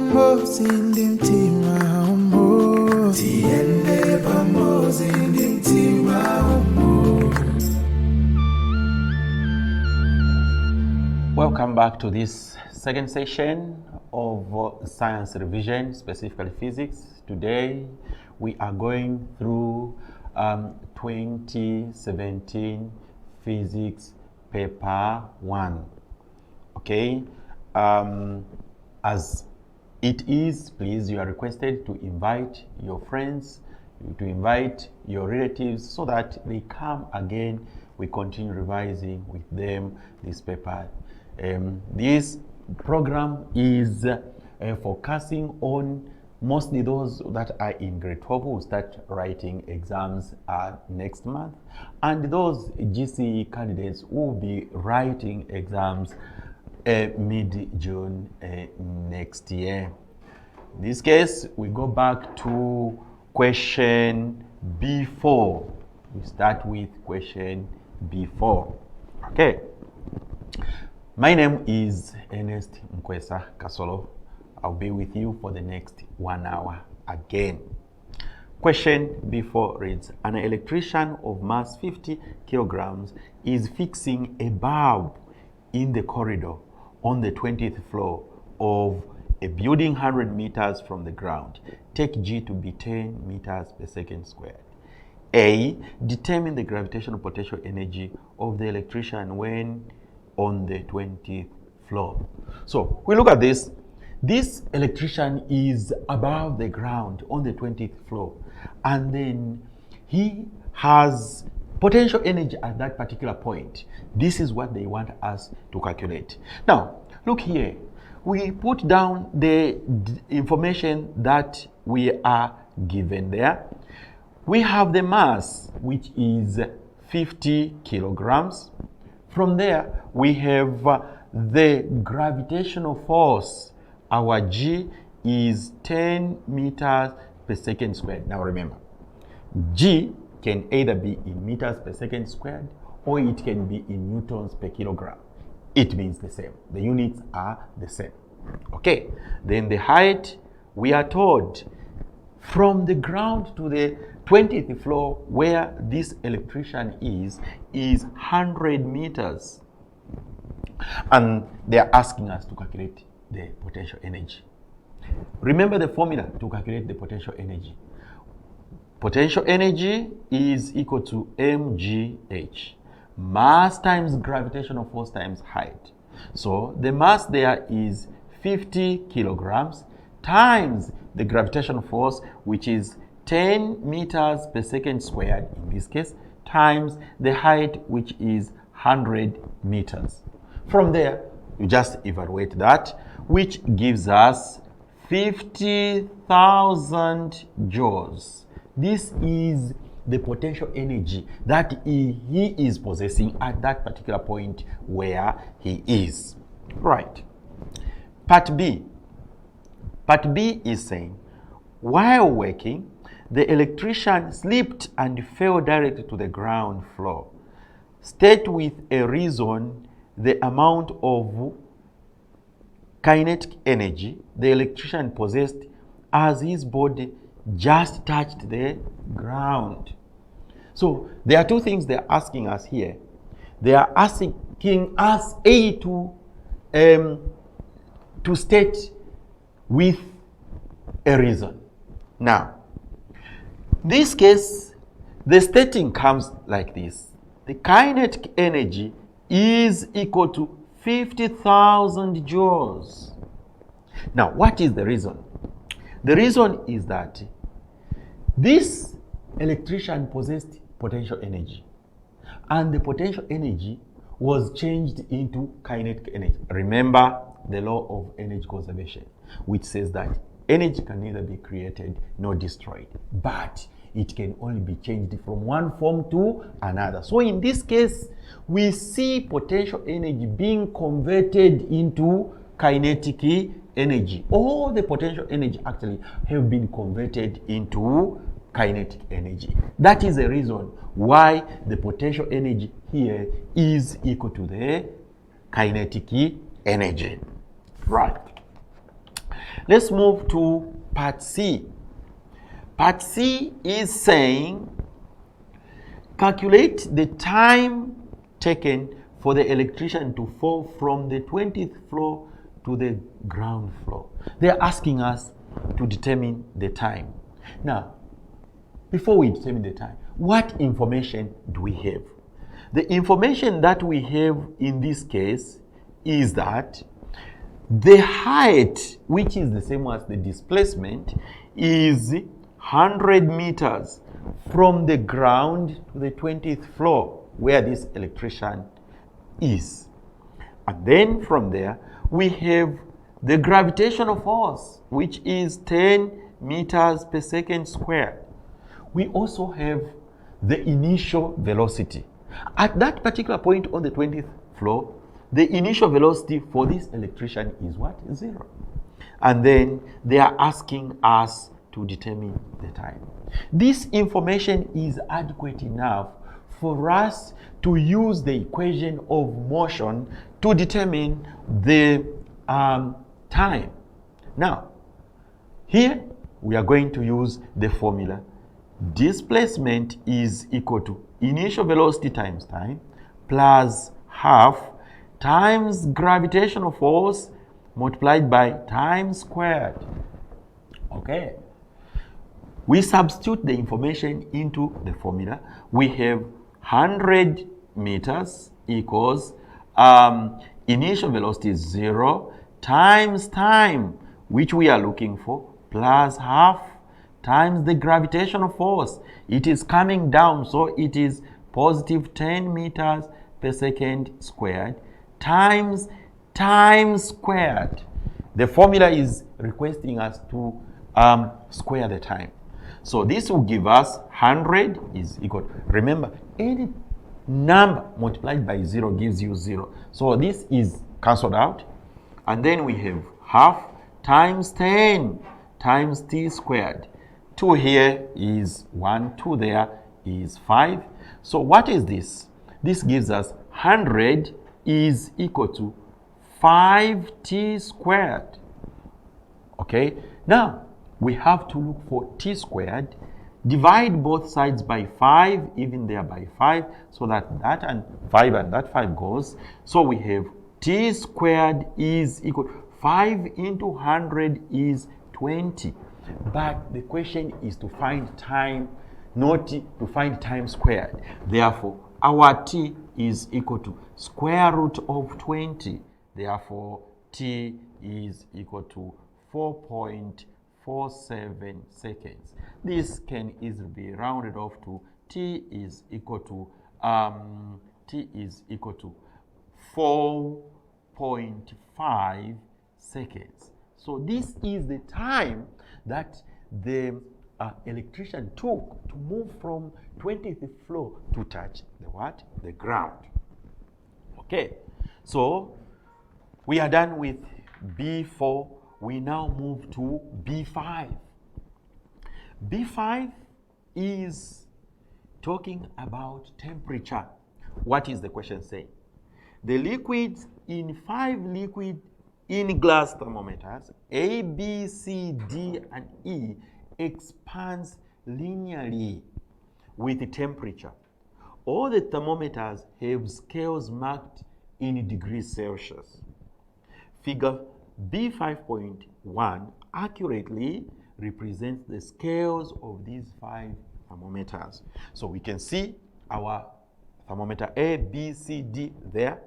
bambos in dim tima humbo. Tiende bambos in dim tima humbo. Welcome back to this second session of science revision, specifically physics. Today we are going through 2017 physics paper 1. Okay, as it is, please, you are requested to invite your friends, to invite your relatives so that they come again. We continue revising with them this paper. This program is focusing on mostly those that are in grade 12 who will start writing exams next month, and those GCE candidates who will be writing exams mid-June next year. In this case, we go back to question B4. We start with question B4. Okay. My name is Ernest Kasolo. I'll be with you for the next 1 hour again. Question B4 reads, an electrician of mass 50 kilograms is fixing a bulb in the corridor on the 20th floor of a building 100 meters from the ground. Take G to be 10 meters per second squared. A, determine the gravitational potential energy of the electrician when on the 20th floor. So we look at this. This electrician is above the ground on the 20th floor, and then he has potential energy at that particular point. This is what they want us to calculate. Now, look here. We put down the information that we are given there. We have the mass, which is 50 kilograms. From there, we have the gravitational force. Our G is 10 meters per second squared. Now remember, G can either be in meters per second squared or it can be in newtons per kilogram. It means the same. The units are the same. Okay, then the height, we are told from the ground to the 20th floor where this electrician is 100 meters. And they are asking us to calculate the potential energy. Remember the formula to calculate the potential energy. Potential energy is equal to mgh. Mass times gravitational force times height. So the mass there is 50 kilograms times the gravitational force, which is 10 meters per second squared in this case, times the height, which is 100 meters. From there, you just evaluate that, which gives us 50,000 joules. This is the potential energy that he is possessing at that particular point where he is. Right. Part B. Part B is saying, while working, the electrician slipped and fell directly to the ground floor. State with a reason the amount of kinetic energy the electrician possessed as his body just touched the ground. So there are two things they're asking us here. They are asking us to state with a reason. Now, in this case, the stating comes like this. The kinetic energy is equal to 50,000 joules. Now, what is the reason? The reason is that this electrician possessed potential energy, and the potential energy was changed into kinetic energy. Remember the law of energy conservation, which says that energy can neither be created nor destroyed, but it can only be changed from one form to another. So in this case, we see potential energy being converted into kinetic energy. All the potential energy actually have been converted into kinetic energy. That is the reason why the potential energy here is equal to the kinetic energy. Right. Let's move to part C. Part C is saying, calculate the time taken for the electrician to fall from the 20th floor to the ground floor. They're asking us to determine the time. Now, before we determine the time, what information do we have? The information that we have in this case is that the height, which is the same as the displacement, is 100 meters from the ground to the 20th floor where this electrician is. And then from there, we have the gravitational force, which is 10 meters per second squared. We also have the initial velocity. At that particular point on the 20th floor, the initial velocity for this electrician is what? 0. And then they are asking us to determine the time. This information is adequate enough for us to use the equation of motion to determine the time. Now, here we are going to use the formula. Displacement is equal to initial velocity times time plus half times gravitational force multiplied by time squared. Okay. We substitute the information into the formula. We have 100 meters equals initial velocity is 0 times time, which we are looking for, plus half times the gravitational force. It is coming down, so it is positive 10 meters per second squared times time squared. The formula is requesting us to square the time. So this will give us 100 is equal to, remember, any number multiplied by 0 gives you 0. So this is cancelled out. And then we have half times 10 times t squared. 2 here is 1, 2 there is 5. So what is this? This gives us 100 is equal to 5t squared. Okay, now we have to look for t squared. Divide both sides by 5, even there by 5, so that that and 5 and that 5 goes. So we have t squared is equal to 5 into 100 is 20. But the question is to find time, not to find time squared. Therefore, our t is equal to square root of 20. Therefore, t is equal to 4.47 seconds. This can easily be rounded off to t is equal to 4.5 seconds. So this is the time that the electrician took to move from 20th floor to touch the what? The ground. Okay, so we are done with B4. We now move to B5. B5 is talking about temperature. What is the question saying? The liquids in 5 liquid in glass thermometers, A, B, C, D, and E, expands linearly with the temperature. All the thermometers have scales marked in degrees Celsius. Figure B5.1 accurately represents the scales of these 5 thermometers. So we can see our thermometer A, B, C, D there.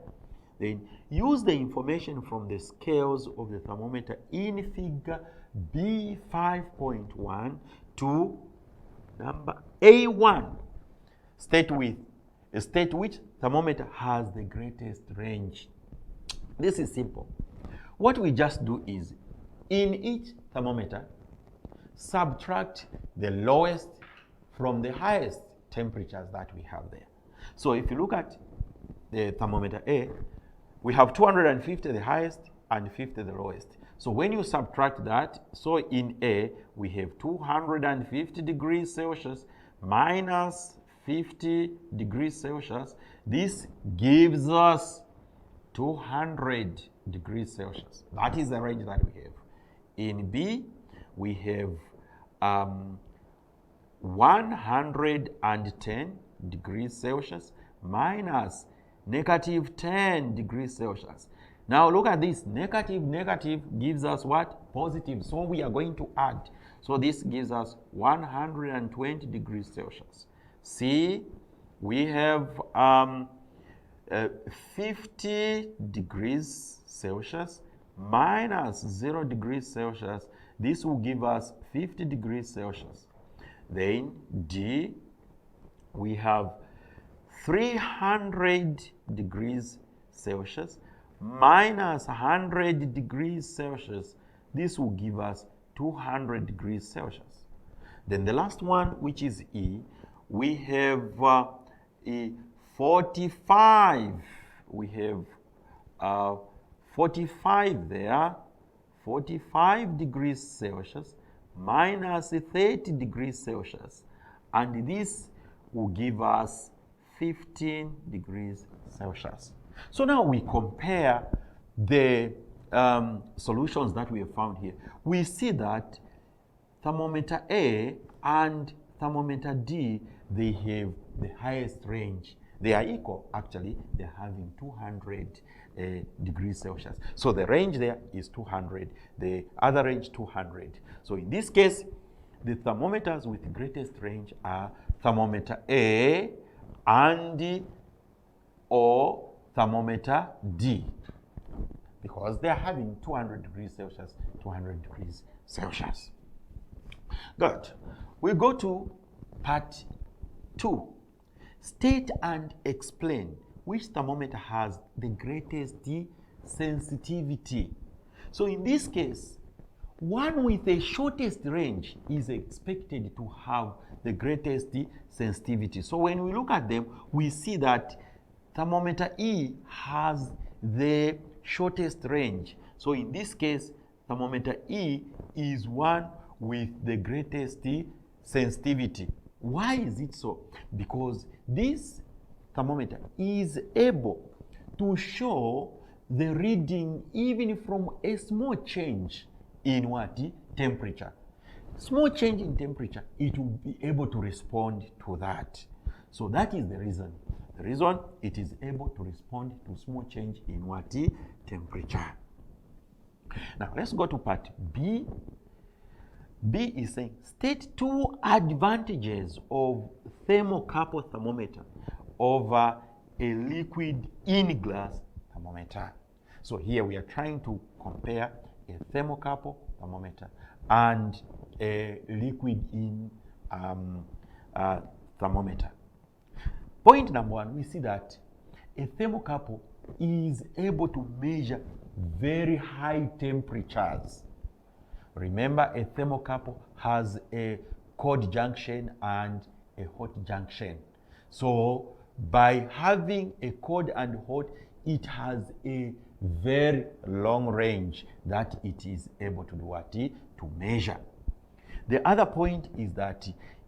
Then use the information from the scales of the thermometer in figure B5.1 to number A1. State which thermometer has the greatest range. This is simple. What we just do is, in each thermometer, subtract the lowest from the highest temperatures that we have there. So if you look at the thermometer A, we have 250 the highest and 50 the lowest. So when you subtract that, so in A, we have 250 degrees Celsius minus 50 degrees Celsius. This gives us 200 degrees Celsius. That is the range that we have. In B, we have 110 degrees Celsius minus negative 10 degrees Celsius. Now look at this. Negative gives us what? Positive. So we are going to add. So this gives us 120 degrees Celsius. C, we have 50 degrees Celsius minus 0 degrees Celsius. This will give us 50 degrees Celsius. Then D, we have 300 degrees Celsius minus 100 degrees Celsius. This will give us 200 degrees Celsius. Then the last one, which is E, we have a 45. We have 45 there, 45 degrees Celsius minus 30 degrees Celsius. And this will give us 15 degrees Celsius. So now we compare the solutions that we have found here. We see that thermometer A and thermometer D, they have the highest range. They are equal, actually. They're having 200 degrees Celsius. So the range there is 200. The other range, 200. So in this case, the thermometers with the greatest range are thermometer A and or thermometer D, because they are having 200 degrees Celsius, 200 degrees Celsius. Good. We go to part 2. State and explain which thermometer has the greatest sensitivity. So in this case, one with the shortest range is expected to have the greatest sensitivity. So when we look at them, we see that thermometer E has the shortest range. So in this case, thermometer E is one with the greatest sensitivity. Why is it so? Because this thermometer is able to show the reading even from a small change in what? Temperature. Small change in temperature, it will be able to respond to that. So that is the reason. The reason it is able to respond to small change in what? Temperature. Now let's go to part B. B is saying, state 2 advantages of thermocouple thermometer over a liquid in glass thermometer. So here we are trying to compare a thermocouple thermometer and a liquid in thermometer. Point number 1, we see that a thermocouple is able to measure very high temperatures. Remember, a thermocouple has a cold junction and a hot junction. So by having a cold and hot, it has a very long range that it is able to do what? To measure. The other point is that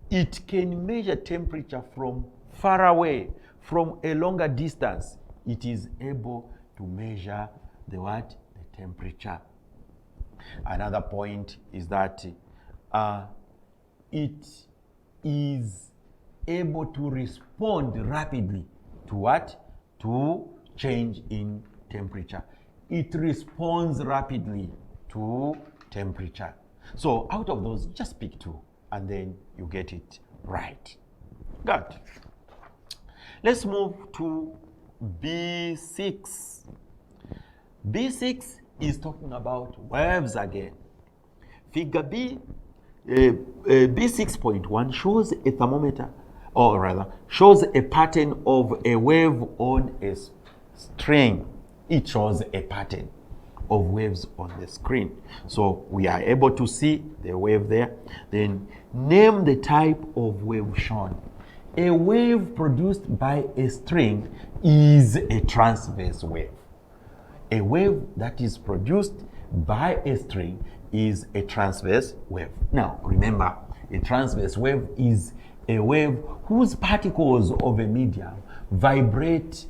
it can measure temperature from far away, from a longer distance. It is able to measure the what? The temperature. Another point is that it is able to respond rapidly to what? To change in temperature. It responds rapidly to temperature. So out of those, just pick 2 and then you get it right. Good. Let's move to B6. B6 is talking about waves again. Figure B, B6.1 shows a thermometer, or rather, shows a pattern of a wave on a string. It shows a pattern of waves on the screen. So we are able to see the wave there. Then name the type of wave shown. A wave produced by a string is a transverse wave. A wave that is produced by a string is a transverse wave. Now, remember, a transverse wave is a wave whose particles of a medium vibrate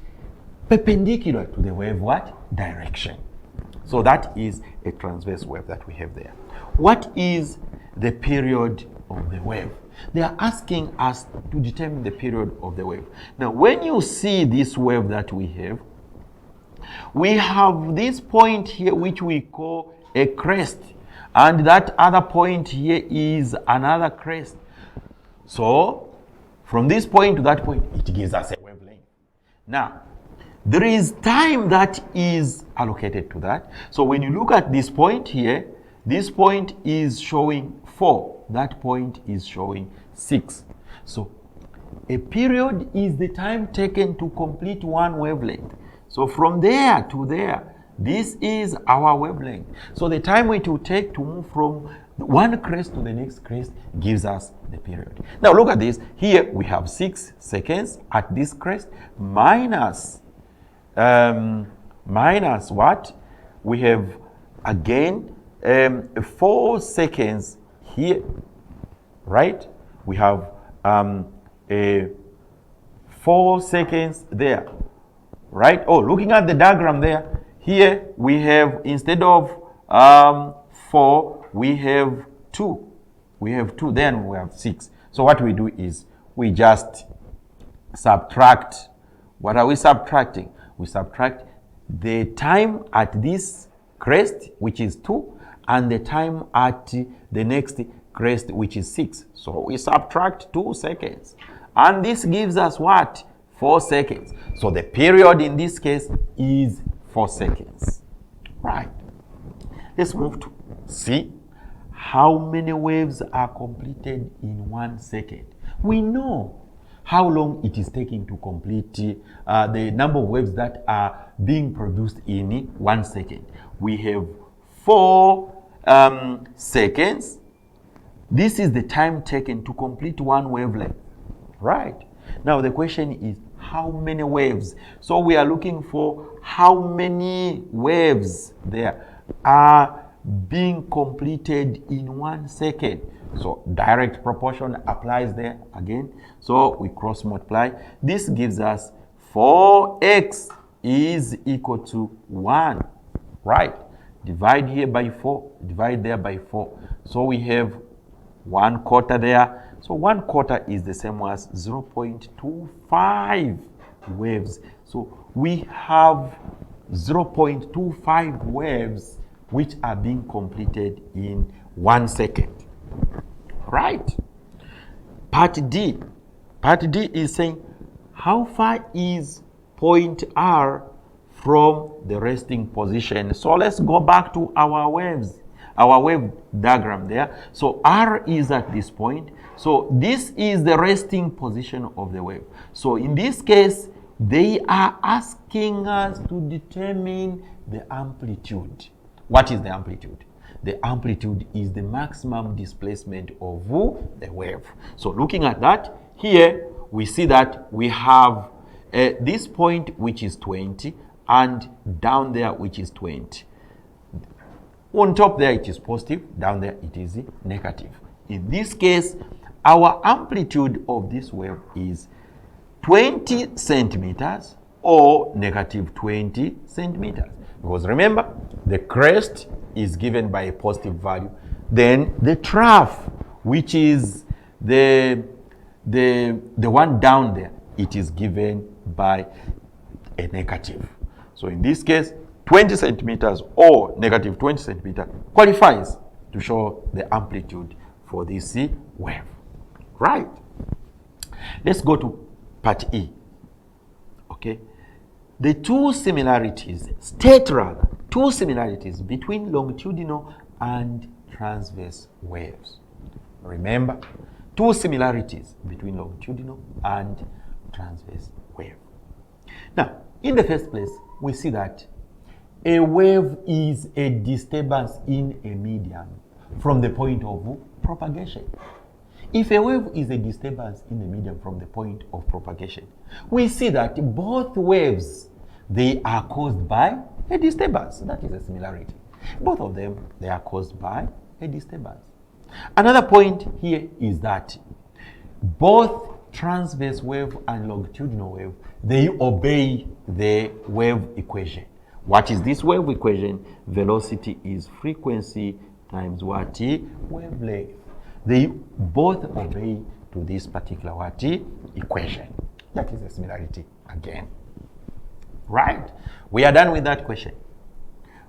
perpendicular to the wave what? Direction. So that is a transverse wave that we have there. What is the period of the wave? They are asking us to determine the period of the wave. Now, when you see this wave that we have this point here which we call a crest, and that other point here is another crest. So, from this point to that point, it gives us a wavelength. Now, there is time that is allocated to that. So when you look at this point here, this point is showing 4. That point is showing 6. So a period is the time taken to complete one wavelength. So from there to there, this is our wavelength. So the time it will take to move from one crest to the next crest gives us the period. Now look at this. Here we have 6 seconds at this crest minus what? We have again 4 seconds here, right? We have 4 seconds there, right? Oh, looking at the diagram there, here we have, instead of 4, we have 2. We have 2, then we have 6. So what we do is we just subtract. What are we subtracting? We subtract the time at this crest, which is 2, and the time at the next crest, which is 6. So we subtract 2 seconds. And this gives us what? 4 seconds. So the period in this case is 4 seconds. Right. Let's move to see how many waves are completed in 1 second. We know how long it is taking to complete the number of waves that are being produced in 1 second. We have 4 seconds. This is the time taken to complete one wavelength. Right. Now the question is, how many waves? So we are looking for how many waves there are being completed in 1 second. So direct proportion applies there again. So we cross multiply. This gives us 4x is equal to 1. Right. Divide here by 4. Divide there by 4. So we have 1/4 there. So 1/4 is the same as 0.25 waves. So we have 0.25 waves which are being completed in 1 second. Right. Part D. Part D is saying, how far is point R from the resting position? So let's go back to our waves, our wave diagram there. So R is at this point. So this is the resting position of the wave. So in this case, they are asking us to determine the amplitude. What is the amplitude? The amplitude is the maximum displacement of the wave. So looking at that, here we see that we have this point which is 20 and down there which is 20. On top there it is positive, down there it is negative. In this case, our amplitude of this wave is 20 centimeters or negative 20 centimeters. Because remember, the crest is given by a positive value. Then the trough, which is the one down there, it is given by a negative. So in this case, 20 centimeters or negative 20 centimeters qualifies to show the amplitude for this wave. Right. Let's go to part E. Okay. The two similarities, state rather, two similarities between longitudinal and transverse waves. Remember, two similarities between longitudinal and transverse wave. Now, in the first place, we see that a wave is a disturbance in a medium from the point of propagation. If a wave is a disturbance in the medium from the point of propagation, we see that both waves, they are caused by a disturbance. That is a similarity. Both of them, they are caused by a disturbance. Another point here is that both transverse wave and longitudinal wave, they obey the wave equation. What is this wave equation? Velocity is frequency times what? Wavelength. They both obey to this particular what? Equation. That is a similarity again. Right? We are done with that question.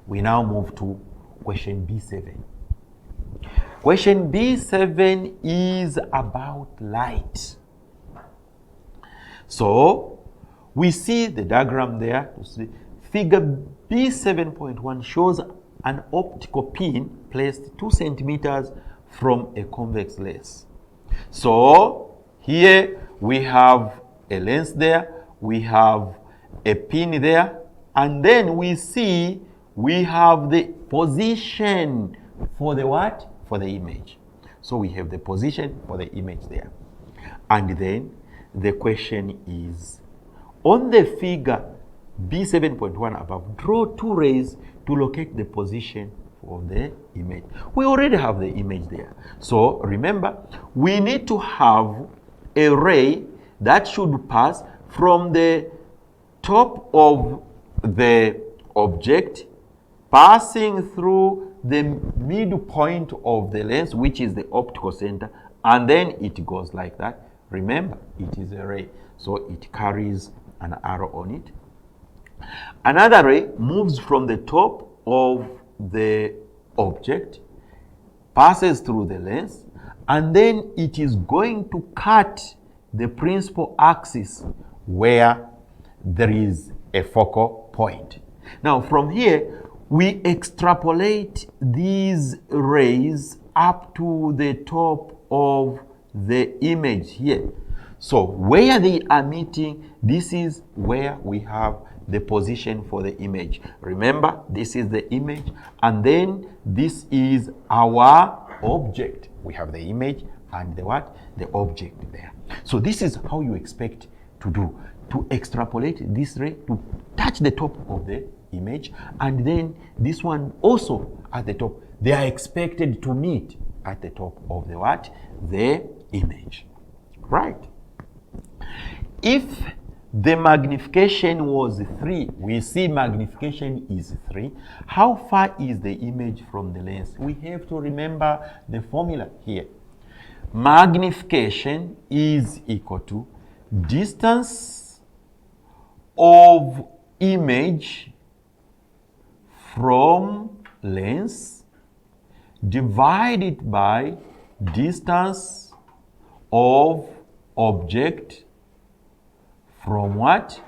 We now move to question B7. Question B7 is about light. So, we see the diagram there. Figure B7.1 shows an optical pin placed 2 centimeters from a convex lens. So, here we have a lens there, we have a pin there, and then we see we have the position for the what? For the image. So we have the position for the image there. And then the question is, on the figure B7.1 above, draw 2 rays to locate the position of the image. We already have the image there. So remember, we need to have a ray that should pass from the top of the object, passing through the midpoint of the lens, which is the optical center, and then it goes like that. Remember, it is a ray, so it carries an arrow on it. Another ray moves from the top of the object, passes through the lens, and then it is going to cut the principal axis where there is a focal point. Now from here, we extrapolate these rays up to the top of the image here. So where they are meeting, this is where we have the position for the image. Remember, this is the image, and then this is our object. We have the image and the what? The object there. So this is how you expect to do, to extrapolate this ray to touch the top of the image, and then this one also at the top. They are expected to meet at the top of the what? The image. Right? If the magnification was 3, we see magnification is 3. How far is the image from the lens? We have to remember the formula here. Magnification is equal to distance of image from lens divided by distance of object from what?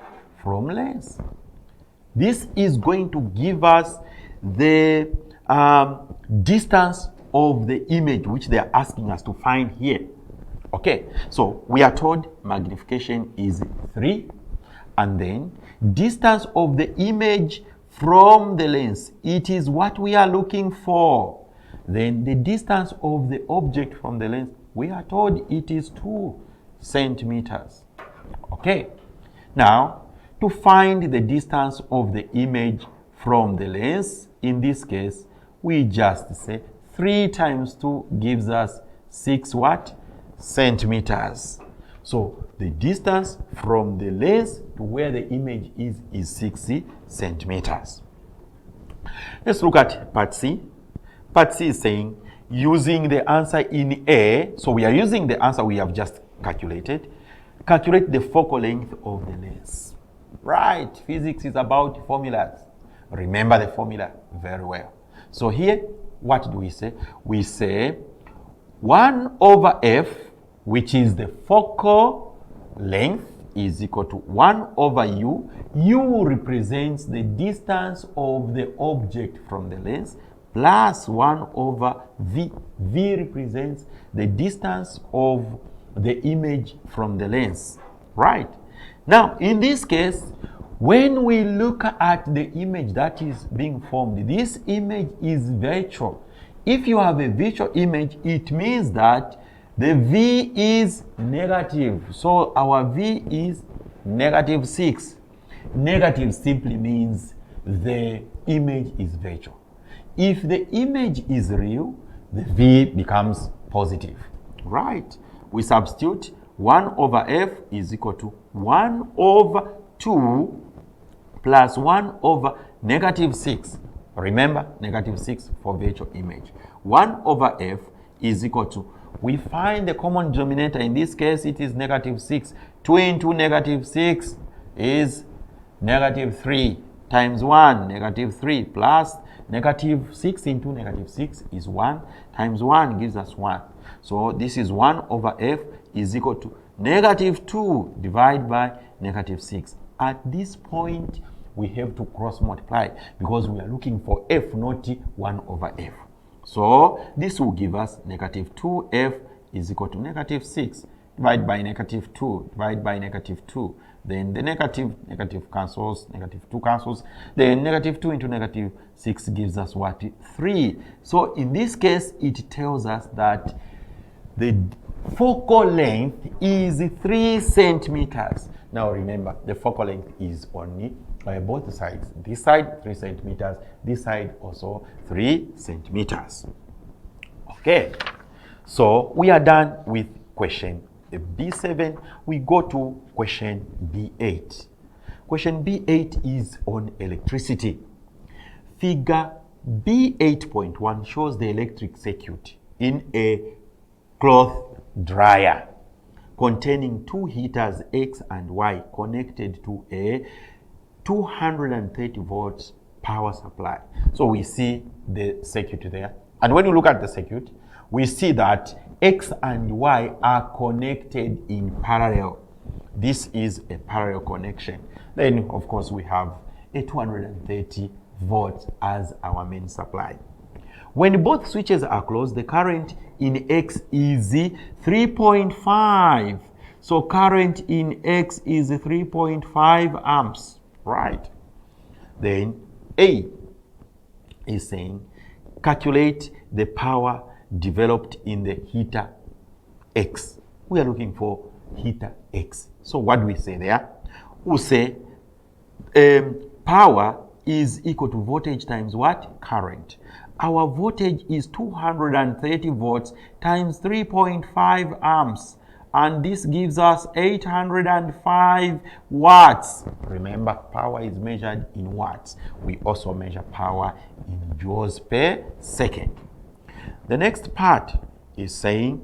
From lens. This is going to give us the distance of the image which they are asking us to find here. Okay, so we are told magnification is 3, and then distance of the image from the lens, it is what we are looking for. Then the distance of the object from the lens, we are told it is 2 centimeters. Okay, now to find the distance of the image from the lens, in this case, we just say 3 times 2 gives us 6 what? Centimeters. So the distance from the lens to where the image is 60 centimeters. Let's look at part C. Part C is saying, using the answer in A, so we are using the answer we have just calculated, calculate the focal length of the lens. Right, physics is about formulas. Remember the formula very well. So here, what do we say? We say 1 over f, which is the focal length, is equal to 1 over u. U represents the distance of the object from the lens, plus 1 over v. V represents the distance of the image from the lens. Right? Now, in this case, when we look at the image that is being formed, this image is virtual. If you have a virtual image, it means that the V is negative. So our V is negative 6. Negative simply means the image is virtual. If the image is real, the V becomes positive. Right? We substitute 1 over f is equal to 1 over 2 plus 1 over negative 6. Remember, negative 6 for virtual image. 1 over f is equal to, we find the common denominator. In this case, it is negative 6. 2 into negative 6 is negative 3 times 1, negative 3 plus negative 6 into negative 6 is 1 times 1 gives us 1. So this is 1 over f is equal to negative 2 divided by negative 6. At this point, we have to cross multiply because we are looking for f, not 1 over f. So this will give us negative 2f is equal to negative 6 divided by negative 2 divided by negative 2. Then the negative cancels, negative 2 cancels. Then negative 2 into negative 6 gives us what? 3. So in this case, it tells us that the focal length is 3 centimeters. Now remember, the focal length is only both sides. This side 3 centimeters, this side also 3 centimeters. Okay, so we are done with question B7. We go to question B8. Question B8 is on electricity. Figure B8.1 shows the electric circuit in a cloth dryer containing 2 heaters X and Y connected to a 230 volts power supply. So we see the circuit there. And when you look at the circuit, we see that X and Y are connected in parallel. This is a parallel connection. Then, of course, we have a 230 volts as our main supply. When both switches are closed, the current in X is 3.5. So current in X is 3.5 amps, right? Then A is saying, calculate the power developed in the heater X. We are looking for heater X. So what do we say there? We say power is equal to voltage times what? Current. Our voltage is 230 volts times 3.5 amps. And this gives us 805 watts. Remember, power is measured in watts. We also measure power in joules per second. The next part is saying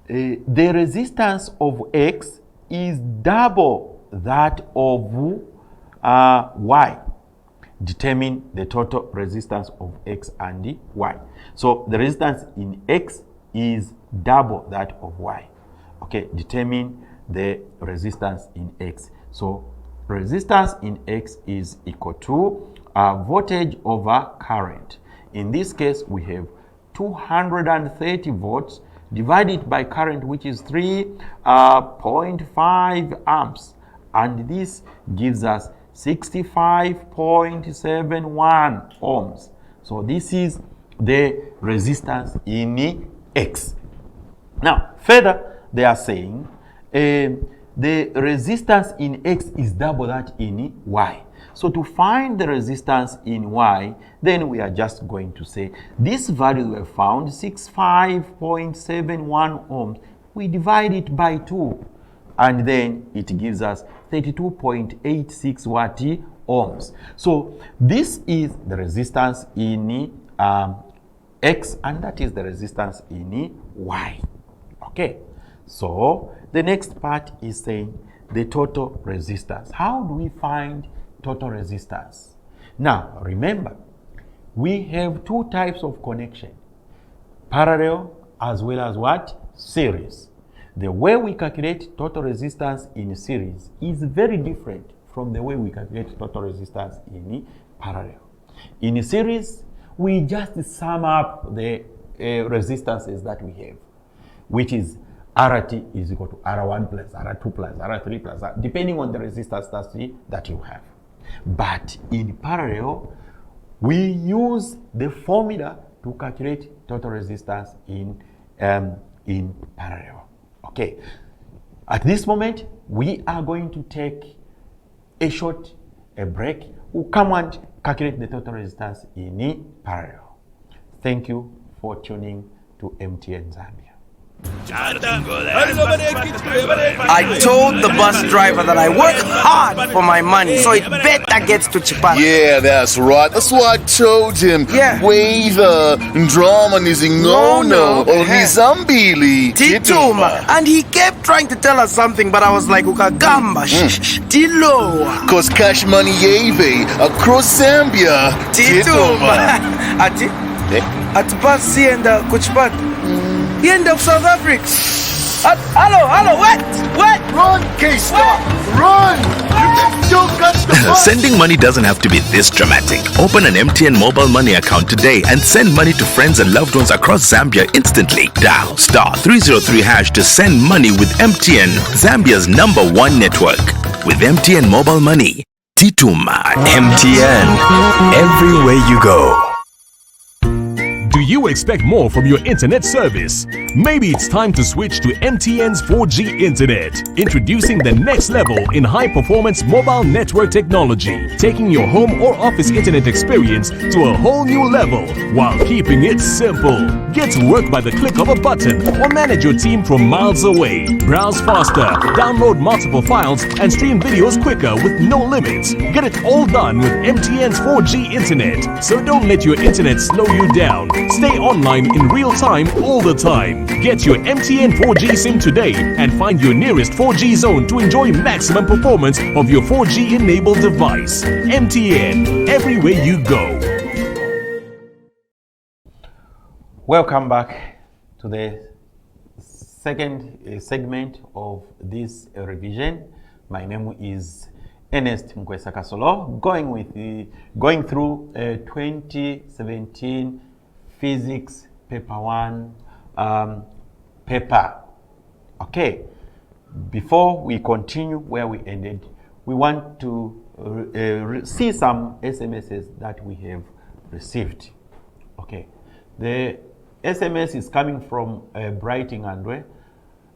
the resistance of X is double that of Y. Determine the total resistance of X and Y. So the resistance in X is double that of Y. Okay, determine the resistance in X. So resistance in X is equal to voltage over current. In this case, we have 230 volts divided by current, which is 3.5 amps. And this gives us 65.71 ohms. So this is the resistance in X. Now, further, they are saying the resistance in X is double that in Y. So to find the resistance in Y, then we are just going to say this value we have found, 65.71 ohms. We divide it by 2, and then it gives us 32.86 watt ohms. So this is the resistance in X, and that is the resistance in Y. Okay, so the next part is saying the total resistance. How do we find total resistance? Now, remember, we have 2 types of connection, parallel as well as what? Series. The way we calculate total resistance in series is very different from the way we calculate total resistance in parallel. In a series, we just sum up the resistances that we have, which is RT is equal to R1 plus R2 plus R3 plus R, depending on the resistance that you have. But in parallel, we use the formula to calculate total resistance in parallel. Okay, at this moment, we are going to take a break. We'll come and calculate the total resistance in parallel. Thank you for tuning to MTN Zambia. I told the bus driver that I work hard for my money, so it better gets to Chipata. Yeah, that's right. That's what I told him. Yeah. Waither, drama no, only Zambili. Tituma. And he kept trying to tell us something, but I was like, Ukagamba, Tiloa. Cause cash money yeve across Zambia. Tituma. Ati? At Basi and Kuchpat. The end of South Africa. Hello, what? Run, K-Star, run! Don't catch the bus. Sending money doesn't have to be this dramatic. Open an MTN mobile money account today and send money to friends and loved ones across Zambia instantly. Dial *303# to send money with MTN, Zambia's #1 network. With MTN mobile money, Tituma. MTN, everywhere you go. Do you expect more from your internet service? Maybe it's time to switch to MTN's 4G internet. Introducing the next level in high-performance mobile network technology, taking your home or office internet experience to a whole new level while keeping it simple. Get to work by the click of a button or manage your team from miles away. Browse faster, download multiple files, and stream videos quicker with no limits. Get it all done with MTN's 4G internet. So don't let your internet slow you down. Stay online in real time all the time. Get your MTN 4G SIM today and find your nearest 4G zone to enjoy maximum performance of your 4G enabled device. MTN, everywhere you go. Welcome back to the second segment of this revision. My name is Ernest Kasolo, going through 2017 Physics Paper 1 paper. Okay, before we continue where we ended, we want to see some SMSs that we have received. Okay, the SMS is coming from Brighting Andre.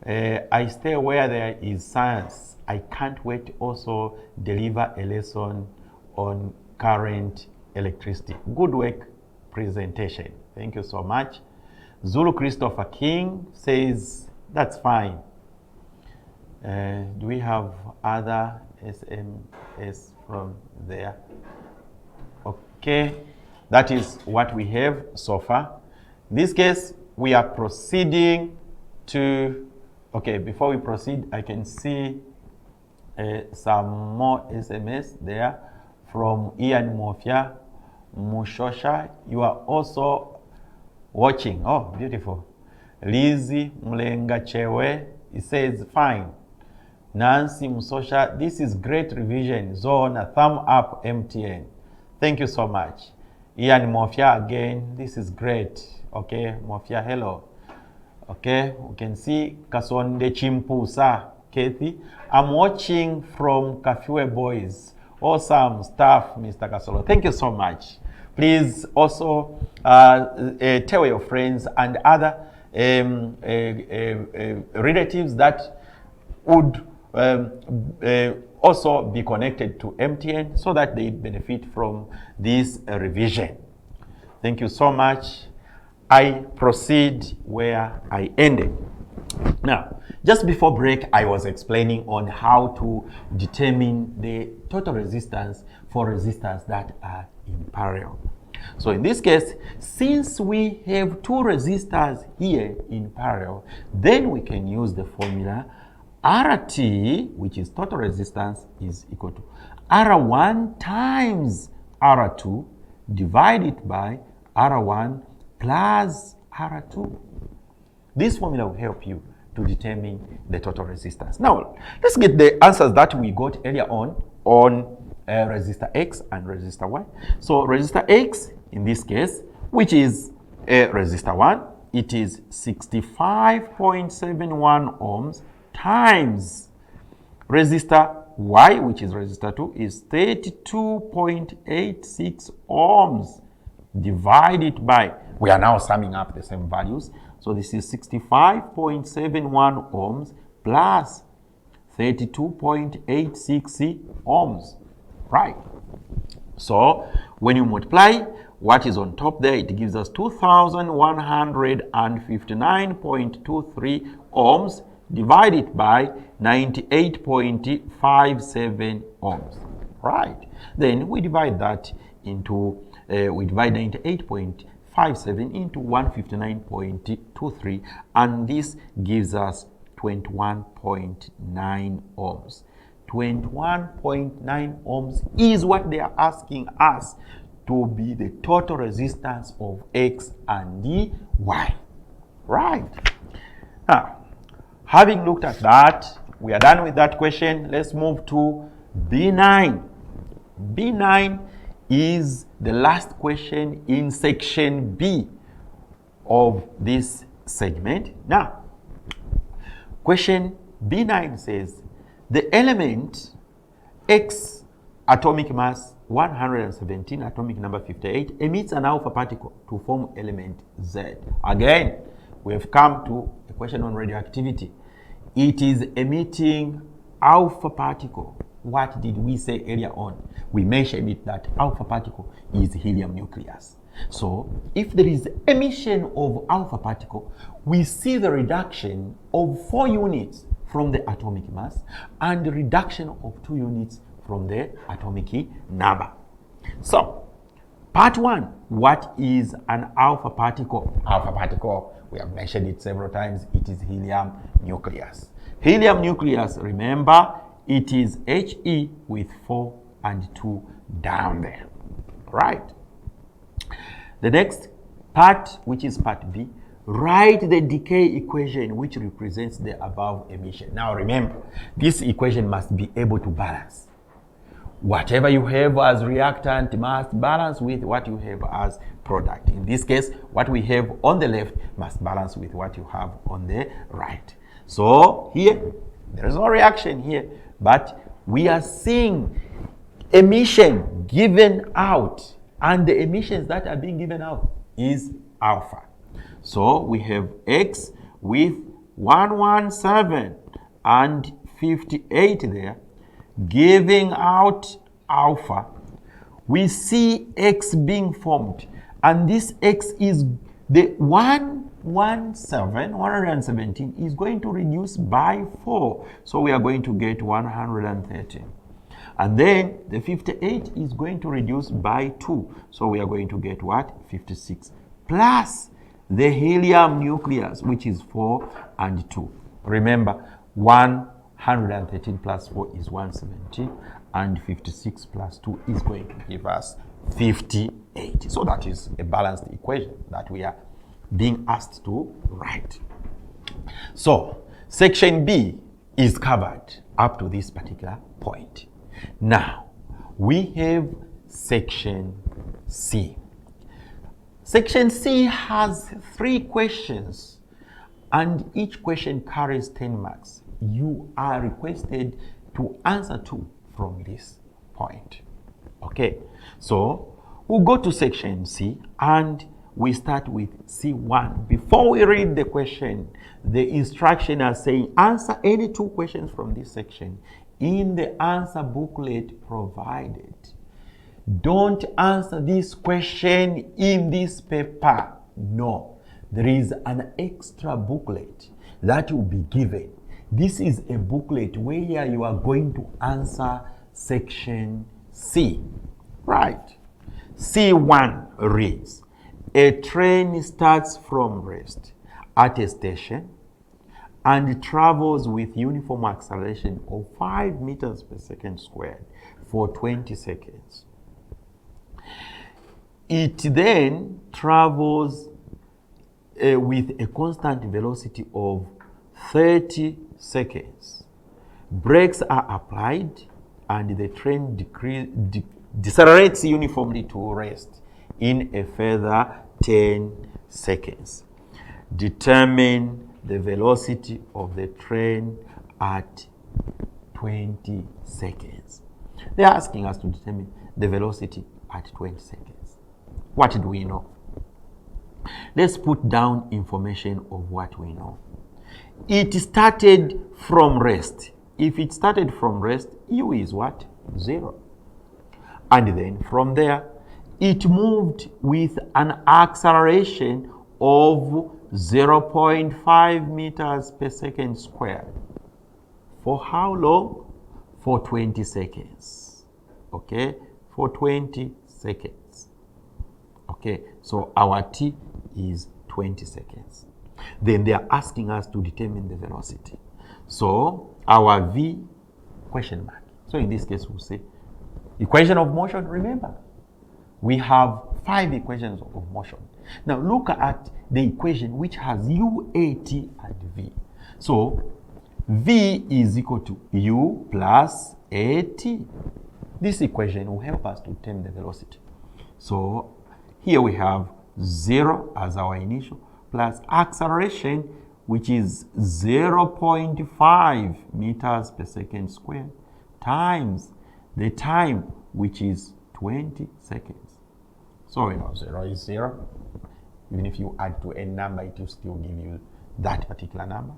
I stay where there is science. I can't wait to also deliver a lesson on current electricity. Good work presentation. Thank you so much. Zulu Christopher King says, that's fine. Do we have other SMS from there? Okay, that is what we have so far. In this case, we are proceeding to, okay, before we proceed, I can see some more SMS there from Ian Mofia Mushosha. You are also watching. Oh, beautiful. Lizzie Mlenga Chewe, he says, fine. Nancy Musosha, this is great revision. Zone, a thumb up, MTN. Thank you so much. Ian Mofia again, this is great. Okay, Mofia, hello. Okay, we can see Kasonde Chimpusa, Kathy. I'm watching from Kafue Boys. Awesome stuff, Mr. Kasolo. Thank you so much. Please also tell your friends and other relatives that would also be connected to MTN so that they benefit from this revision. Thank you so much. I proceed where I ended. Now, just before break, I was explaining on how to determine the total resistance for resistors that are in parallel. So in this case, since we have two resistors here in parallel, then we can use the formula RT, which is total resistance, is equal to R1 times R2 divided by R1 plus R2. This formula will help you to determine the total resistance. Now, let's get the answers that we got earlier on resistor X and resistor Y. So resistor X, in this case, which is resistor 1, it is 65.71 ohms times resistor Y, which is resistor 2, is 32.86 ohms divided by, we are now summing up the same values. So this is 65.71 ohms plus 32.86 ohms, right? So when you multiply, what is on top there, it gives us 2,159.23 ohms divided by 98.57 ohms. Right. Then we divide that into, we divide 98.57 into 159.23, and this gives us 21.9 ohms. 21.9 ohms is what they are asking us to be the total resistance of X and the Y. Right. Now, having looked at that, we are done with that question. Let's move to B9. B9 is the last question in section B of this segment. Now, question B9 says, the element X, atomic mass 117, atomic number 58, emits an alpha particle to form element Z. Again, we have come to a question on radioactivity. It is emitting alpha particle. What did we say earlier on? We mentioned it that alpha particle is helium nucleus. So if there is emission of alpha particle, we see the reduction of 4 units from the atomic mass and the reduction of 2 units from the atomic number. So, part 1, what is an alpha particle? Alpha particle, we have mentioned it several times, it is helium nucleus. Helium nucleus, remember, it is He with 4 and 2 down there. Right. The next part, which is part B, write the decay equation which represents the above emission. Now remember, this equation must be able to balance. Whatever you have as reactant must balance with what you have as product. In this case, what we have on the left must balance with what you have on the right. So here, there is no reaction here, but we are seeing emission given out, and the emissions that are being given out is alpha. So we have X with 117 and 58 there, giving out alpha. We see X being formed, and this X is the 117 is going to reduce by 4. So we are going to get 113. And then the 58 is going to reduce by 2. So we are going to get what? 56. Plus the helium nucleus, which is 4 and 2. Remember, 113 plus 4 is 117, and 56 plus 2 is going to give us 58. So that is a balanced equation that we are being asked to write. So, section B is covered up to this particular point. Now, we have section C. Section C has 3 questions, and each question carries 10 marks. You are requested to answer 2 from this point. Okay, so we'll go to section C, and we start with C1. Before we read the question, the instruction are saying answer any 2 questions from this section in the answer booklet provided. Don't answer this question in this paper. No, there is an extra booklet that will be given. This is a booklet where you are going to answer section C. Right. C1 reads, a train starts from rest at a station and travels with uniform acceleration of 5 meters per second squared for 20 seconds. It then travels with a constant velocity of 30 seconds. Brakes are applied and the train decelerates uniformly to rest in a further 10 seconds. Determine the velocity of the train at 20 seconds. They're asking us to determine the velocity at 20 seconds. What do we know? Let's put down information of what we know. It started from rest. If it started from rest, U is what? 0. And then from there, it moved with an acceleration of 0.5 meters per second squared. For how long? For 20 seconds. Okay, for 20 seconds. Okay, so our t is 20 seconds. Then they are asking us to determine the velocity. So our v, question mark. So in this case, we'll say equation of motion. Remember, we have 5 equations of motion. Now look at the equation which has u, a, t, and v. So v is equal to u plus at. This equation will help us to determine the velocity. So here we have 0 as our initial plus acceleration, which is 0.5 meters per second squared, times the time, which is 20 seconds. So we know 0 is 0. Even if you add to a number, it will still give you that particular number,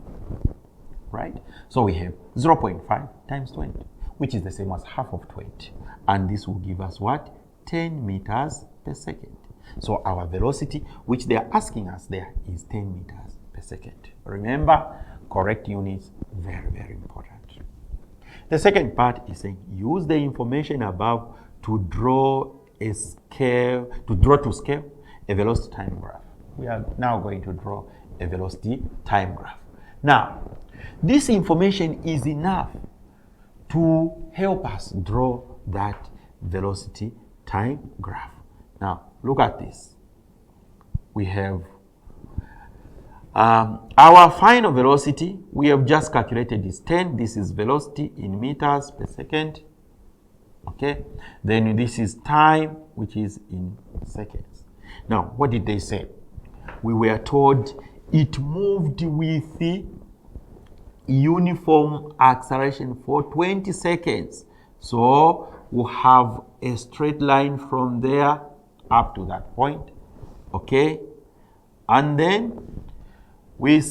right? So we have 0.5 times 20, which is the same as half of 20. And this will give us what? 10 meters per second. So our velocity, which they are asking us there, is 10 meters per second. Remember, correct units, very, very important. The second part is saying, use the information above to draw a scale, to scale a velocity time graph. We are now going to draw a velocity time graph. Now, this information is enough to help us draw that velocity time graph. Now, look at this. We have our final velocity, we have just calculated is 10. This is velocity in meters per second. Okay. Then this is time, which is in seconds. Now, what did they say? We were told it moved with the uniform acceleration for 20 seconds. So we'll have a straight line from there up to that point. Okay. And then we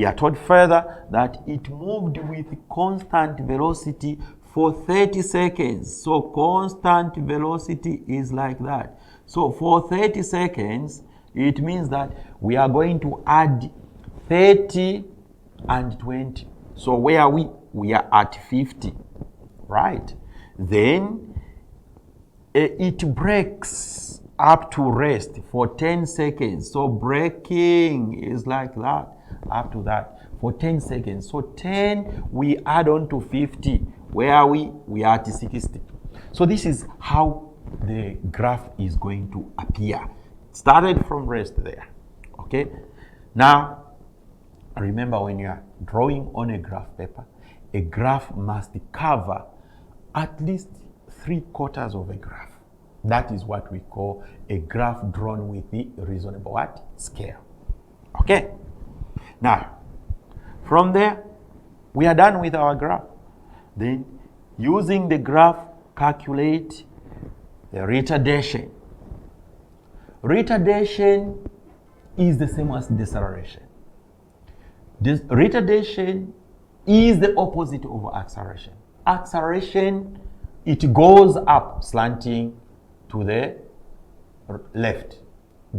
are told further that it moved with constant velocity for 30 seconds. So constant velocity is like that. So for 30 seconds, it means that we are going to add 30 and 20. So where are we? We are at 50, right? Then it breaks up to rest for 10 seconds. So braking is like that, up to that, for 10 seconds. So 10, we add on to 50. Where are we? We are at 60. So this is how the graph is going to appear. Started from rest there. Okay. Now, remember, when you are drawing on a graph paper, a graph must cover at least 3/4 of a graph. That is what we call a graph drawn with the reasonable what? Scale. Okay. Now, from there, we are done with our graph. Then, using the graph, calculate the retardation. Retardation is the same as deceleration. This retardation is the opposite of acceleration. Acceleration, it goes up, slanting to the left.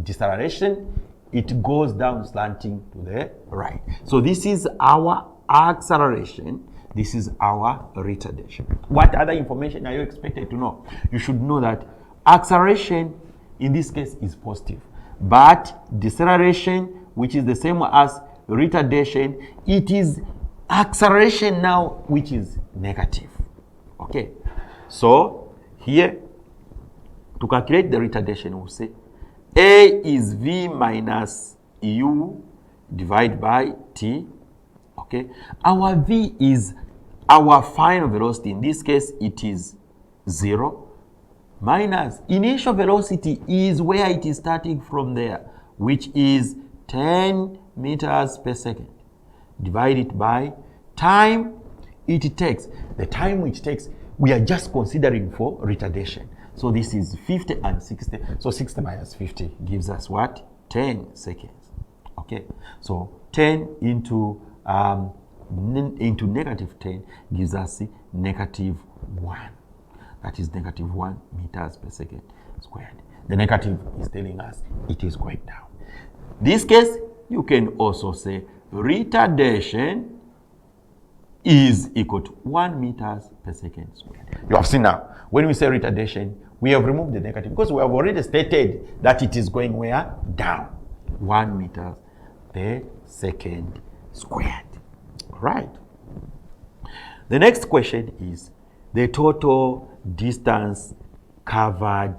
Deceleration, it goes down, slanting to the right. So this is our acceleration. This is our retardation. What other information are you expected to know? You should know that acceleration in this case is positive, but deceleration, which is the same as retardation, it is acceleration now which is negative. Okay, so here to calculate the retardation, we'll say A is V minus U divided by T. Okay, our V is our final velocity. In this case, it is 0. Minus initial velocity is where it is starting from there, which is 10 meters per second. Divided by time it takes. The time which takes, we are just considering for retardation. So this is 50 and 60. So 60 minus 50 gives us what? 10 seconds. Okay. So 10 into negative 10 gives us negative 1. That is negative 1 meters per second squared. The negative is telling us it is going down. This case, you can also say retardation is equal to 1 meters per second squared. You have seen now, when we say retardation, we have removed the negative because we have already stated that it is going where? Down. 1 meter per second squared. Right. The next question is the total distance covered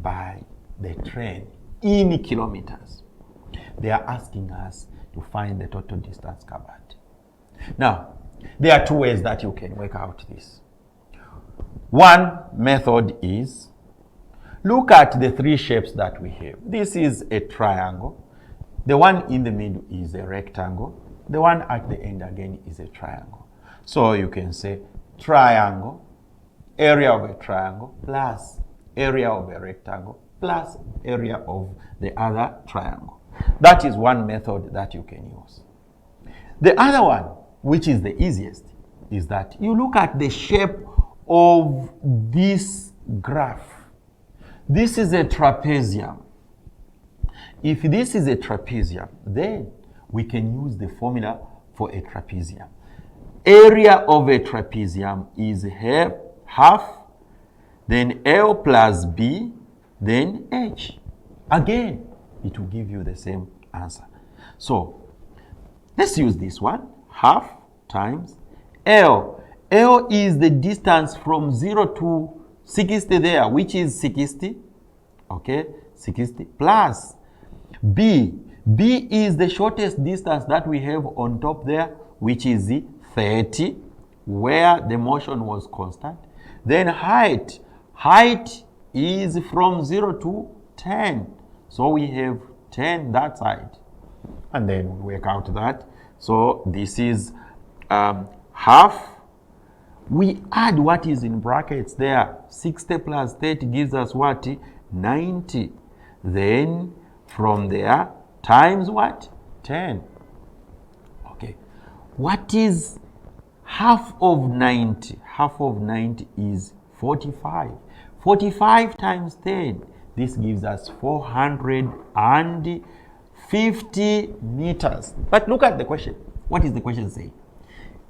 by the train in kilometers. They are asking us to find the total distance covered. Now, there are two ways that you can work out this. One method is look at the three shapes that we have. This is a triangle. The one in the middle is a rectangle. The one at the end again is a triangle. So you can say triangle, area of a triangle, plus area of a rectangle, plus area of the other triangle. That is one method that you can use. The other one, which is the easiest, is that you look at the shape of this graph. This is a trapezium. If this is a trapezium, then we can use the formula for a trapezium. Area of a trapezium is half, then L plus B, then H. Again, it will give you the same answer. So, let's use this one. Half times L. L is the distance from 0 to 60 there, which is 60. Okay, 60 plus B. B is the shortest distance that we have on top there, which is 30, where the motion was constant. Then height. Height is from 0 to 10. So we have 10 that side. And then we work out that. So this is half. We add what is in brackets there. 60 plus 30 gives us what? 90. Then from there, times what? 10. Okay. What is half of 90? Half of 90 is 45. 45 times 10. This gives us 450 meters. But look at the question. What is the question saying?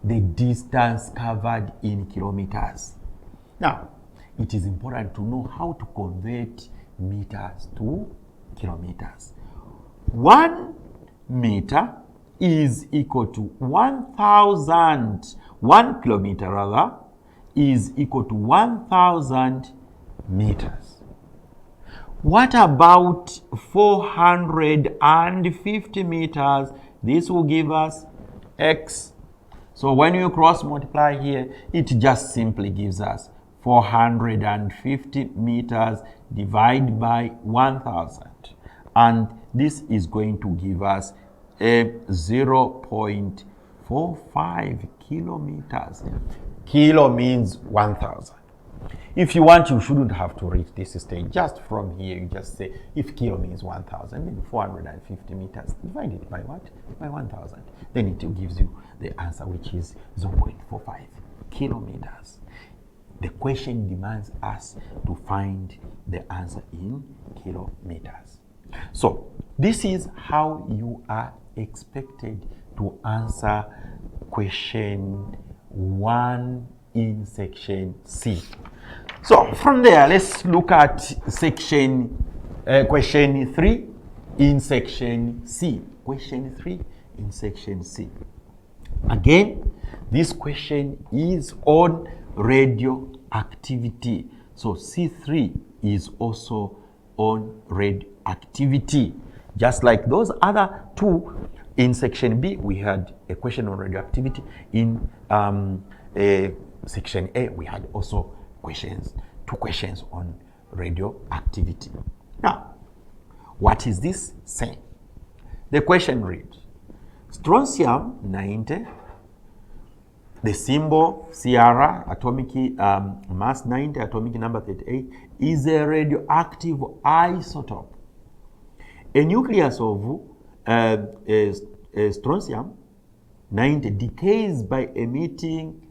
The distance covered in kilometers. Now, it is important to know how to convert meters to kilometers. 1 meter is equal to 1,000. 1 kilometer rather is equal to 1,000 meters. What about 450 meters? This will give us X. So when you cross multiply here, it just simply gives us 450 meters divided by 1,000. And this is going to give us a 0.45 kilometers. Kilo means 1,000. If you want, you shouldn't have to reach this stage. Just from here, you just say, if kilo means 1,000, then 450 meters, divide it by what? By 1,000. Then it gives you the answer, which is 0.45 kilometers. The question demands us to find the answer in kilometers. So, this is how you are expected to answer question 1 in section C. So from there, let's look at question 3 in section C. Question 3 in section C. Again, this question is on radioactivity. So C3 is also on radioactivity. Just like those other two, in section B, we had a question on radioactivity. In section A, we had also two questions on radioactivity. Now, what is this saying? The question reads, strontium 90, the symbol Sierra, atomic mass 90, atomic number 38, is a radioactive isotope. A nucleus of strontium 90 decays by emission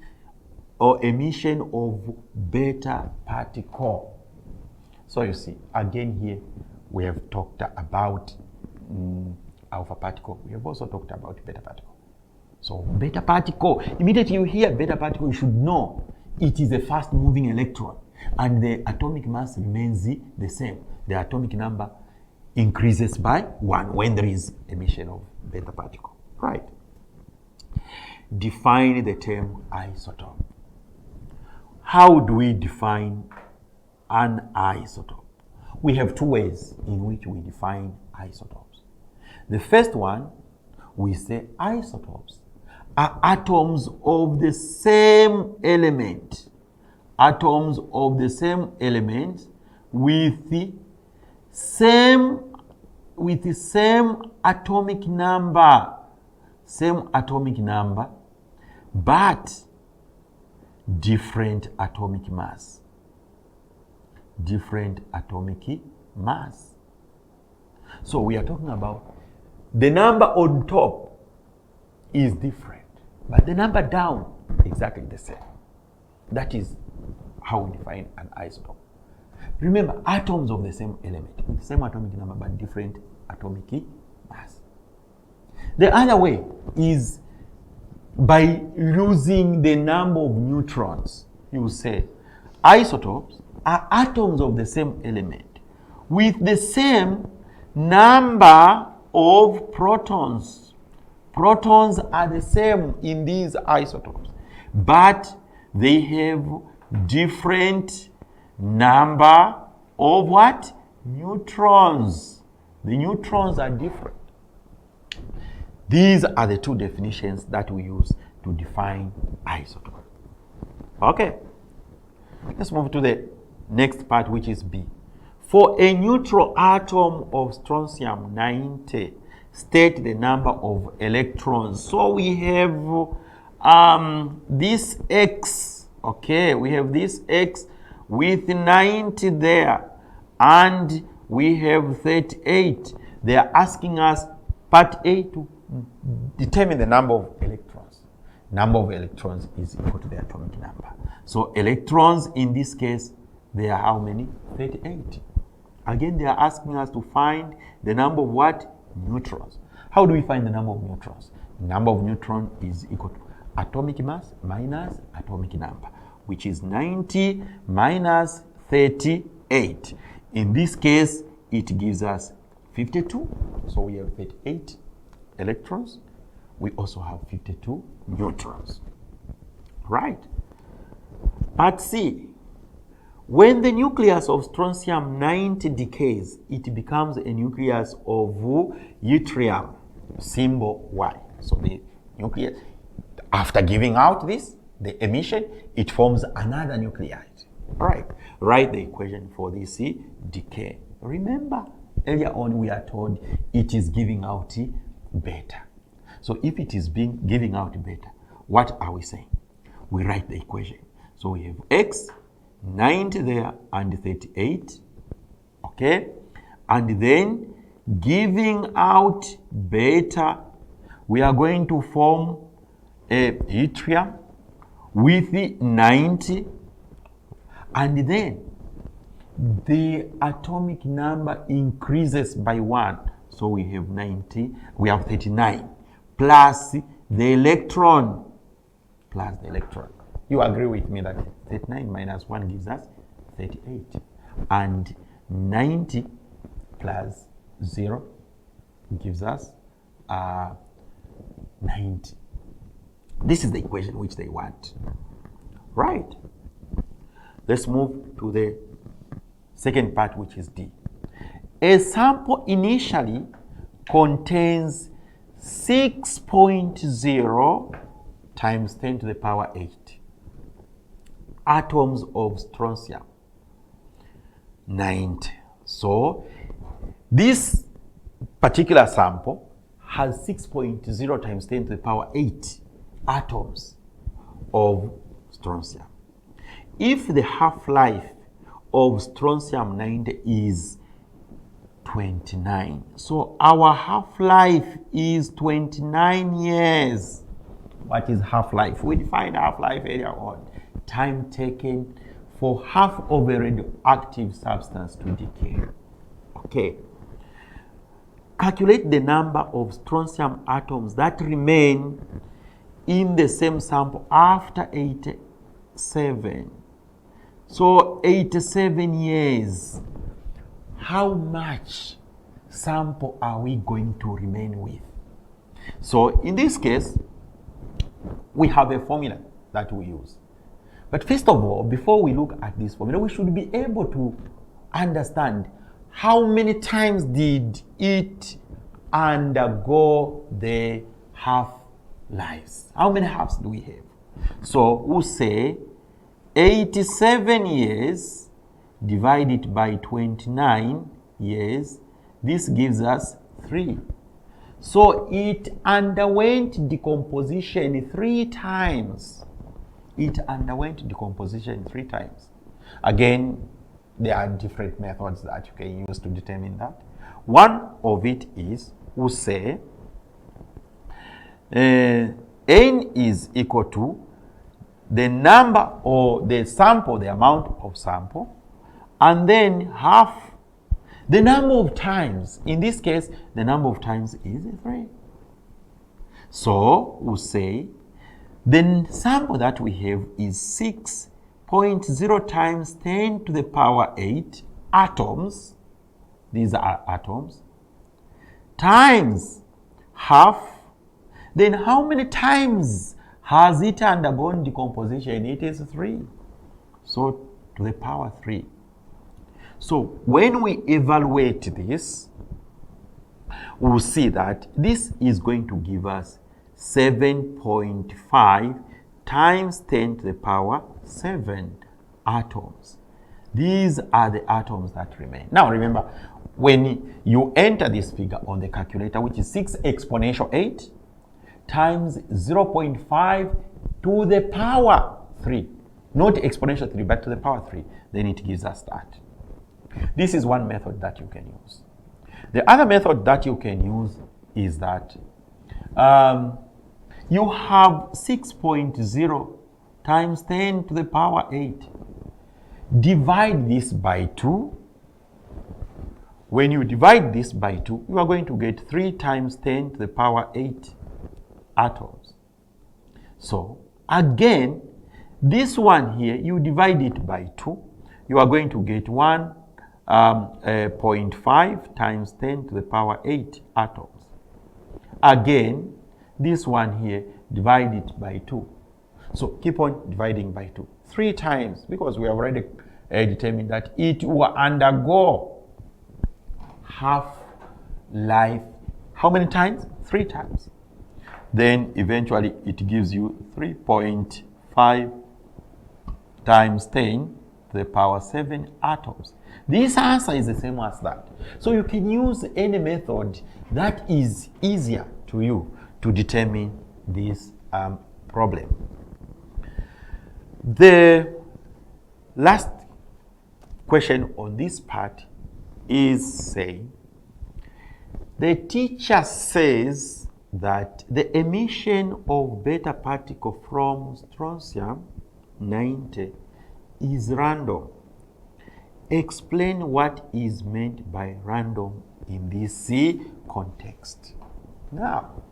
of beta particle. So you see, again here, we have talked about alpha particle. We have also talked about beta particle. So beta particle, immediately you hear beta particle, you should know it is a fast moving electron and the atomic mass remains the same. The atomic number increases by 1 when there is emission of beta particle. Right. Define the term isotope. How do we define an isotope? We have two ways in which we define isotopes. The first one, we say isotopes are atoms of the same element. Atoms of the same element with the same atomic number. Same atomic number, but different atomic mass. Different atomic mass. So we are talking about the number on top is different, but the number down exactly the same. That is how we define an isotope. Remember, atoms of the same element with the same atomic number but different atomic mass. The other way is by losing the number of neutrons. You will say isotopes are atoms of the same element with the same number of protons. Protons are the same in these isotopes, but they have different number of what? Neutrons. The neutrons are different. These are the two definitions that we use to define isotope. Okay. Let's move to the next part, which is B. For a neutral atom of strontium 90, state the number of electrons. So we have this X, okay, we have this X with 90 there, and we have 38. They are asking us, part A, to determine the number of electrons. Number of electrons is equal to the atomic number. So electrons in this case, they are how many? 38. Again, they are asking us to find the number of what? Neutrons. How do we find the number of neutrons? Number of neutrons is equal to atomic mass minus atomic number, which is 90 minus 38. In this case, it gives us 52. So we have 38 electrons. We also have 52 neutrons. Right. Part C. When the nucleus of strontium 90 decays, it becomes a nucleus of yttrium, symbol Y. So the nucleus, after giving out this, the emission, it forms another nuclide. Right. Write the equation for this decay. Remember, earlier on we are told it is giving out beta. So if it is giving out beta, what are we saying? We write the equation. So we have X, 90 there, and 38. Okay? And then giving out beta, we are going to form a yttrium with the 90, and then the atomic number increases by 1. So we have 90, we have 39, plus the electron, You agree with me that 39 minus 1 gives us 38. And 90 plus 0 gives us 90. This is the equation which they want. Right. Let's move to the second part, which is D. A sample initially contains 6.0 times 10 to the power 8 atoms of strontium 90. So this particular sample has 6.0 times 10 to the power 8 atoms of strontium. If the half-life of strontium 90 is 29, so our half-life is 29 years. What is half-life? We defined half-life earlier on. Time taken for half of a radioactive substance to decay. Okay. Calculate the number of strontium atoms that remain in the same sample after 87. So 87 years. How much sample are we going to remain with? So in this case, we have a formula that we use. But first of all, before we look at this formula, we should be able to understand how many times did it undergo the half-lives. How many halves do we have? So we'll say 87 years divided by 29 years. This gives us 3. So it underwent decomposition 3 times. It underwent decomposition 3 times. Again, there are different methods that you can use to determine that. One of it is, we'll say, n is equal to the number or the sample, the amount of sample, and then half the number of times. In this case, the number of times is 3. So we'll say the sample that we have is 6.0 times 10 to the power 8 atoms. These are atoms. Times half. Then how many times has it undergone decomposition? It is 3. So to the power 3. So when we evaluate this, we'll see that this is going to give us 7.5 times 10 to the power 7 atoms. These are the atoms that remain. Now remember, when you enter this figure on the calculator, which is 6 exponential 8 times 0.5 to the power 3, not exponential 3, but to the power 3, then it gives us that. This is one method that you can use. The other method that you can use is that you have 6.0 times 10 to the power 8. Divide this by 2. When you divide this by 2, you are going to get 3 times 10 to the power 8 atoms. So again, this one here, you divide it by 2, you are going to get 1.5 times 10 to the power 8 atoms. Again, this one here, divide it by 2. So keep on dividing by 2. 3 times, because we have already determined that it will undergo half-life. How many times? 3 times. Then eventually it gives you 3.5 times 10 to the power 7 atoms. This answer is the same as that. So you can use any method that is easier to you to determine this problem. The last question on this part is saying, the teacher says that the emission of beta particle from strontium 90 is random. Explain what is meant by random in this context. Now,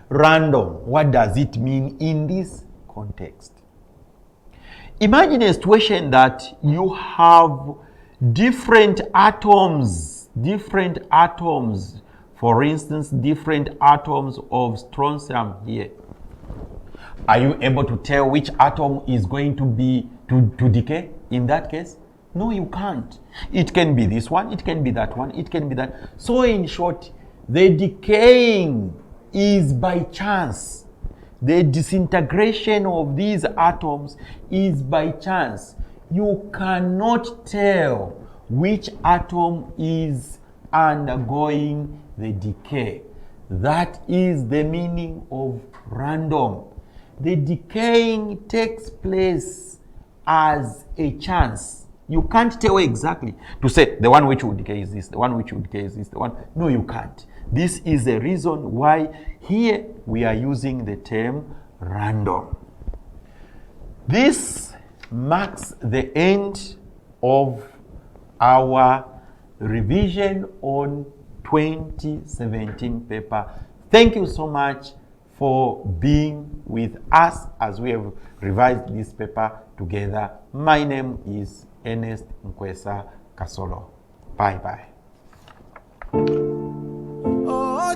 random, what does it mean in this context? Imagine a situation that you have different atoms, for instance, different atoms of strontium here. Are you able to tell which atom is going to be to decay in that case? No, you can't. It can be this one, it can be that one, it can be that. So in short, the decaying is by chance. The disintegration of these atoms is by chance. You cannot tell which atom is undergoing the decay. That is the meaning of random. The decaying takes place as a chance. You can't tell exactly to say the one which will decay is this, the one which will decay is this, the one. No, you can't. This is the reason why here we are using the term random. This marks the end of our revision on 2017 paper. Thank you so much for being with us as we have revised this paper together. My name is Ernest Nkwesa Kasolo. Bye bye. Oh,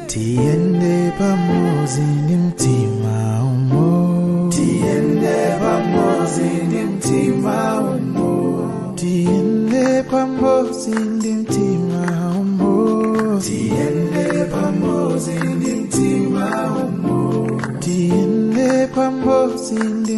tiende pamoja ni mtima umo. Tiende pamoja ni mtima umo. Tiende pamoja ni mtima umo. Tiende pamoja ni mtima umo. Tiende pamoja ni